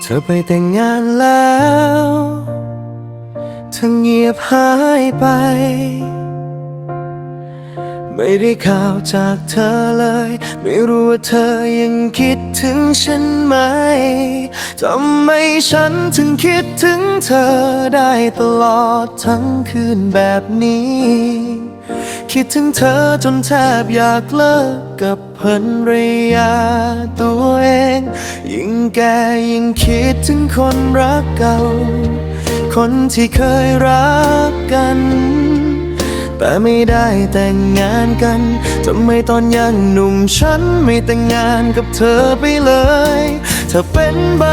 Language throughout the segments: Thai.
ธอไปแต่งงานแล้วเธอเงียบหายไปไม่ได้ข่าวจากเธอเลยไม่รู้ว่าเธอยังคิดถึงฉันไหมทำไมฉันถึงคิดถึงเธอได้ตลอดทั้งคืนแบบนี้คิดถึงเธอจนแทบอยากเลิกกับภรรยาตัวเองยิ่งแก่ยิ่งคิดถึงคนรักเก่าคนที่เคยรักกันแต่ไม่ได้แต่งงานกันทำไมตอนยังหนุ่มฉันไม่แต่งงานกับเธอไปเลยถ้าเป็นแบ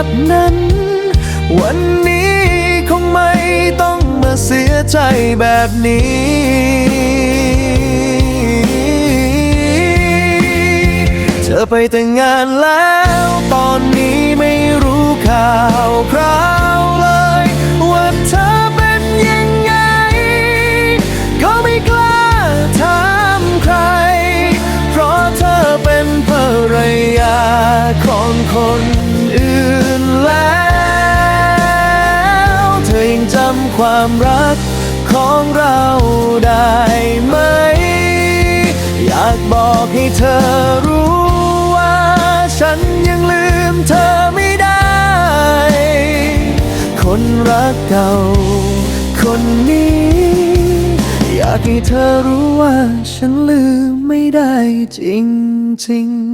บนั้นวันนี้คงไม่ต้องมาเสียใจแบบนี้เธอไปแต่งงานแล้วตอนนี้ไม่รู้ข่าวคราวเลยว่าเธอเป็นยังไงก็ไม่กล้าถามใครเพราะเธอเป็นภรรยาของคนอื่นแล้วเธอยังจำความรักของเราได้ไหมอยากบอกให้เธอรู้ว่าฉันยังลืมเธอไม่ได้คนรักเก่าคนนี้อยากให้เธอรู้ว่าฉันลืมไม่ได้จริงๆ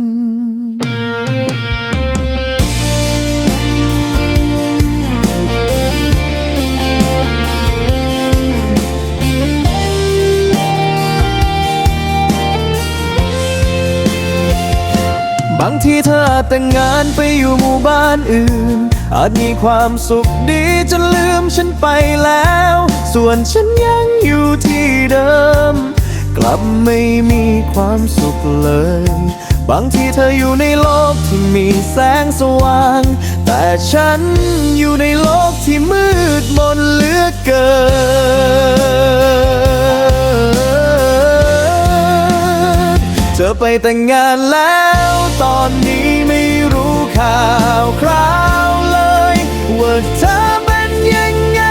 บางทีเธออาจแต่งงานไปอยู่หมู่บ้านอื่นอาจมีความสุขดีจนลืมฉันไปแล้วส่วนฉันยังอยู่ที่เดิมกลับไม่มีความสุขเลยบางทีเธออยู่ในโลกที่มีแสงสว่างแต่ฉันอยู่ในโลกที่มืดมนเหลือเกินเธอไปแต่งงานแล้วตอนนี้ไม่รู้ข่าวคราวเลยว่าเธอเป็นยังไง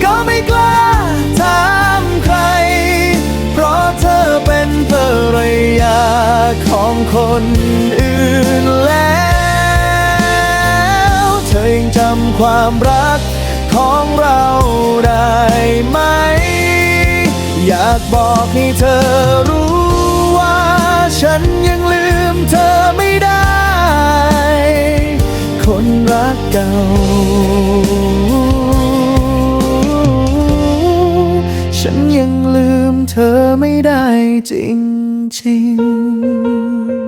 ก็ไม่กล้าถามใครเพราะเธอเป็นภรรยาของคนอื่นแล้วเธอยังจำความรักของเราได้ไหมอยากบอกให้เธอรู้ว่าฉันยังลืมเธอไม่ได้คนรักเก่าฉันยังลืมเธอไม่ได้จริงๆ